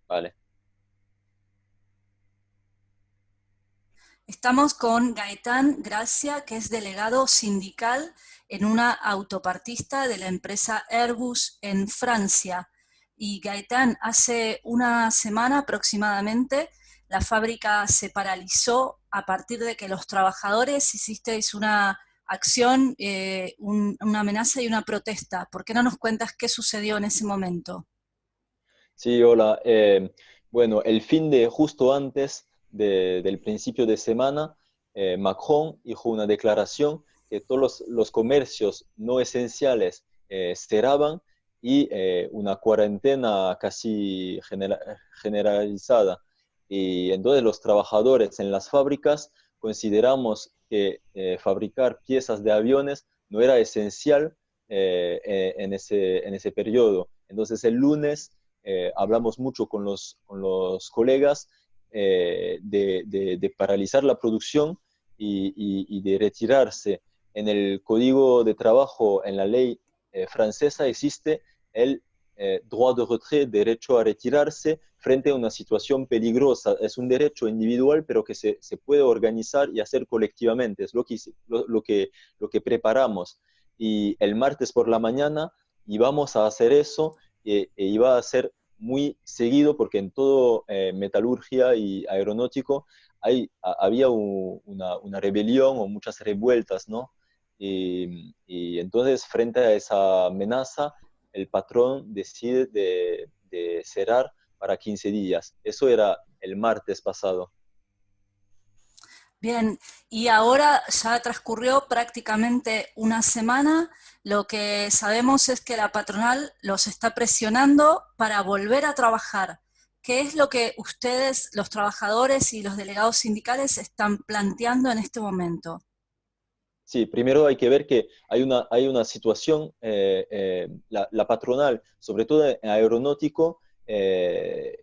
Vale. Estamos con Gaetán Gracia, que es delegado sindical en una autopartista de la empresa Airbus en Francia. Y Gaetán, hace una semana aproximadamente, la fábrica se paralizó a partir de que los trabajadores hicisteis una acción, una amenaza y una protesta. ¿Por qué no nos cuentas qué sucedió en ese momento? Sí, hola. Bueno, el fin de justo antes del principio de semana, Macron hizo una declaración que todos los comercios no esenciales cerraban y una cuarentena casi generalizada. Y entonces los trabajadores en las fábricas consideramos que fabricar piezas de aviones no era esencial en ese periodo. Entonces el lunes hablamos mucho con los colegas de paralizar la producción y de retirarse. En el código de trabajo, en la ley francesa, existe el droit de retrait, derecho a retirarse frente a una situación peligrosa. Es un derecho individual, pero que se puede organizar y hacer colectivamente. Es lo que preparamos. Y el martes por la mañana íbamos a hacer eso iba a ser muy seguido porque en todo metalurgia y aeronáutico había una rebelión o muchas revueltas, ¿no? Y entonces, frente a esa amenaza, el patrón decide de cerrar para 15 días. Eso era el martes pasado. Bien, y ahora ya transcurrió prácticamente una semana. Lo que sabemos es que la patronal los está presionando para volver a trabajar. ¿Qué es lo que ustedes, los trabajadores y los delegados sindicales, están planteando en este momento? Sí, primero hay que ver que hay una situación, la patronal, sobre todo en aeronáutico,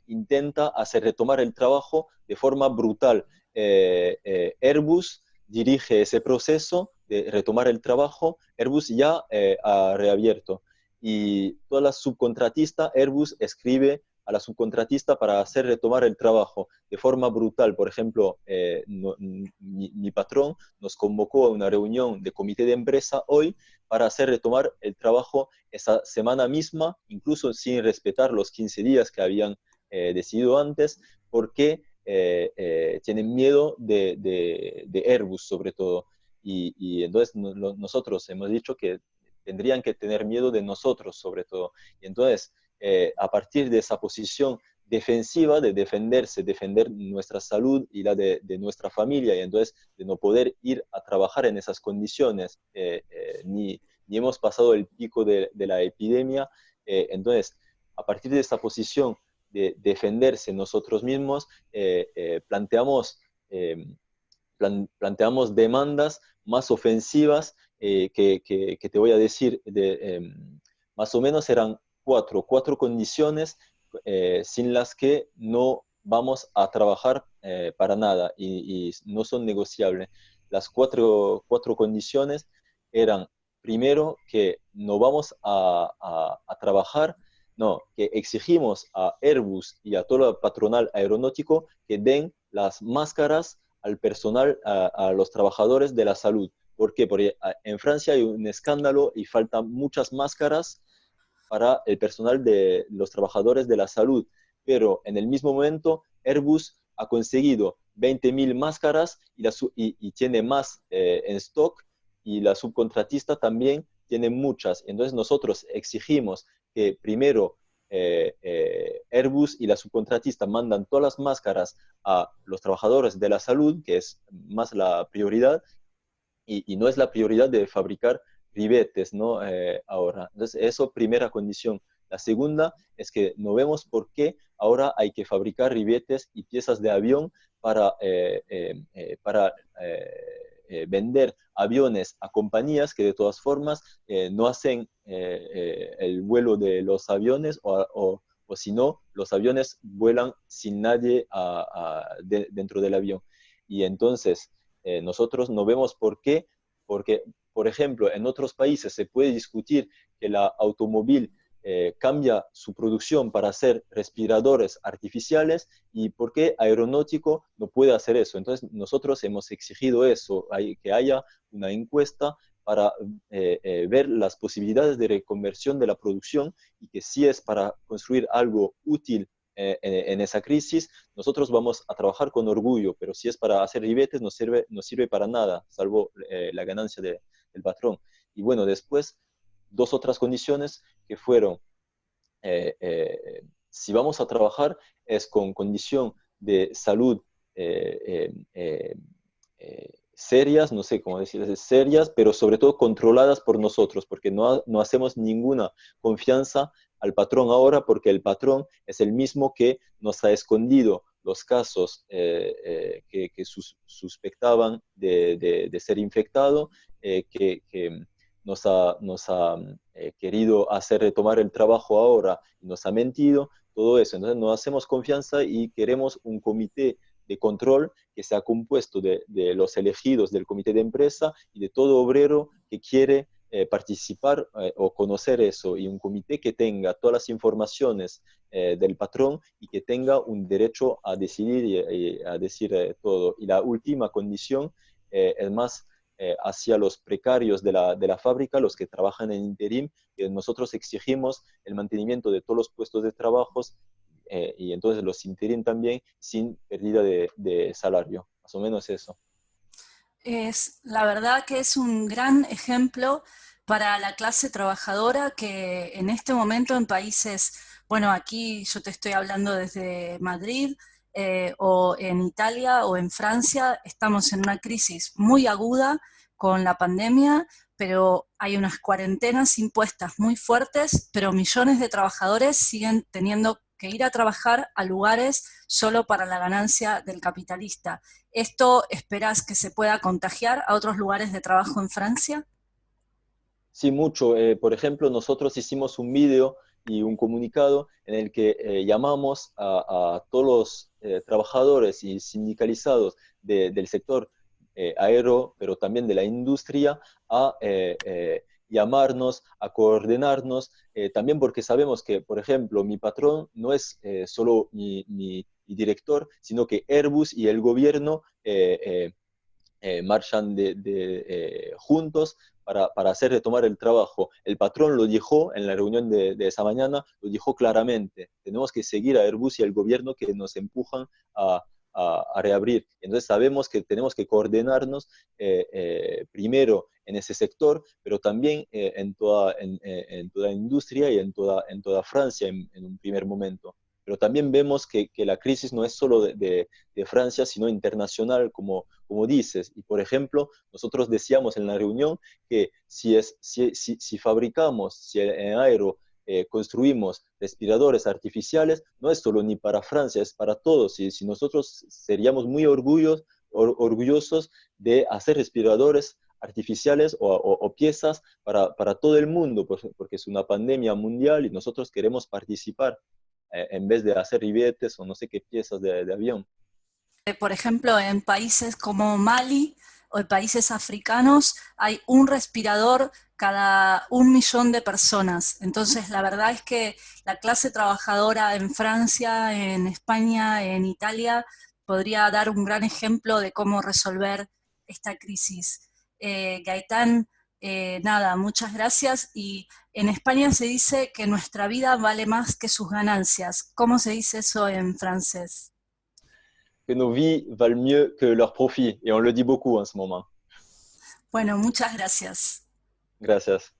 intenta hacer retomar el trabajo de forma brutal. Airbus dirige ese proceso de retomar el trabajo, Airbus ya ha reabierto. Y toda la subcontratista, Airbus escribe a la subcontratista para hacer retomar el trabajo de forma brutal. Por ejemplo, mi patrón nos convocó a una reunión de comité de empresa hoy para hacer retomar el trabajo esa semana misma, incluso sin respetar los 15 días que habían decidido antes, porque tienen miedo de Airbus sobre todo. Y entonces nosotros hemos dicho que tendrían que tener miedo de nosotros sobre todo. Y entonces, a partir de esa posición defensiva, de defenderse, defender nuestra salud y la de nuestra familia, y entonces de no poder ir a trabajar en esas condiciones, ni hemos pasado el pico de la epidemia. Entonces, a partir de esta posición de defenderse nosotros mismos, planteamos demandas más ofensivas que te voy a decir, más o menos eran cuatro condiciones sin las que no vamos a trabajar para nada y no son negociables. Las cuatro condiciones eran, primero, que no vamos a trabajar, no, que exigimos a Airbus y a todo el patronal aeronáutico que den las máscaras al personal, a los trabajadores de la salud. ¿Por qué? Porque en Francia hay un escándalo y faltan muchas máscaras para el personal de los trabajadores de la salud. Pero en el mismo momento, Airbus ha conseguido 20.000 máscaras y tiene más en stock y la subcontratista también tiene muchas. Entonces nosotros exigimos que primero Airbus y la subcontratista mandan todas las máscaras a los trabajadores de la salud, que es más la prioridad, y no es la prioridad de fabricar ribetes, ¿no? Ahora. Entonces, eso, primera condición. La segunda es que no vemos por qué ahora hay que fabricar ribetes y piezas de avión para vender aviones a compañías que de todas formas no hacen el vuelo de los aviones o si no, los aviones vuelan sin nadie dentro del avión. Y entonces, nosotros no vemos por qué, porque, por ejemplo, en otros países se puede discutir que la automóvil cambia su producción para hacer respiradores artificiales y por qué Aeronáutico no puede hacer eso. Entonces nosotros hemos exigido eso, que haya una encuesta para ver las posibilidades de reconversión de la producción y que si es para construir algo útil en esa crisis, nosotros vamos a trabajar con orgullo, pero si es para hacer ribetes no sirve para nada, salvo la ganancia del patrón. Y bueno, después, dos otras condiciones que fueron, si vamos a trabajar es con condición de salud serias, no sé cómo decir, serias, pero sobre todo controladas por nosotros, porque no hacemos ninguna confianza al patrón ahora, porque el patrón es el mismo que nos ha escondido los casos que suspectaban de ser infectado, que nos ha querido hacer retomar el trabajo ahora y nos ha mentido, todo eso. Entonces no hacemos confianza y queremos un comité de control que sea compuesto de los elegidos del comité de empresa y de todo obrero que quiere participar o conocer eso, y un comité que tenga todas las informaciones del patrón y que tenga un derecho a decidir y a decir todo. Y la última condición es más hacia los precarios de la fábrica, los que trabajan en interim, que nosotros exigimos el mantenimiento de todos los puestos de trabajo y entonces los interim también sin pérdida de salario, más o menos eso. La verdad que es un gran ejemplo para la clase trabajadora que en este momento en países, bueno, aquí yo te estoy hablando desde Madrid, o en Italia o en Francia, estamos en una crisis muy aguda con la pandemia, pero hay unas cuarentenas impuestas muy fuertes, pero millones de trabajadores siguen teniendo que ir a trabajar a lugares solo para la ganancia del capitalista. ¿Esto esperas que se pueda contagiar a otros lugares de trabajo en Francia? Sí, mucho. Por ejemplo, nosotros hicimos un video y un comunicado en el que llamamos a todos los trabajadores y sindicalizados del sector aero, pero también de la industria, a llamarnos, a coordinarnos, también porque sabemos que, por ejemplo, mi patrón no es solo mi director, sino que Airbus y el gobierno marchan juntos para hacer retomar el trabajo. El patrón lo dijo en la reunión de esa mañana, lo dijo claramente, tenemos que seguir a Airbus y al gobierno que nos empujan a reabrir. Entonces sabemos que tenemos que coordinarnos primero en ese sector, pero también en toda industria y en toda Francia en un primer momento. Pero también vemos que la crisis no es solo de Francia, sino internacional, como dices. Y por ejemplo, nosotros decíamos en la reunión que si fabricamos, si en Aero construimos respiradores artificiales, no es solo ni para Francia, es para todos. Y si nosotros seríamos muy orgullosos de hacer respiradores artificiales o piezas para todo el mundo, porque es una pandemia mundial y nosotros queremos participar en vez de hacer ribetes o no sé qué piezas de avión. Por ejemplo, en países como Mali o en países africanos hay un respirador cada 1 millón de personas. Entonces, la verdad es que la clase trabajadora en Francia, en España, en Italia, podría dar un gran ejemplo de cómo resolver esta crisis. Gaitán, nada, muchas gracias. Y en España se dice que nuestra vida vale más que sus ganancias. ¿Cómo se dice eso en francés? Que nos vies valent mieux que leurs profits, et on le dit beaucoup en ce moment. Bueno, muchas gracias. Gracias.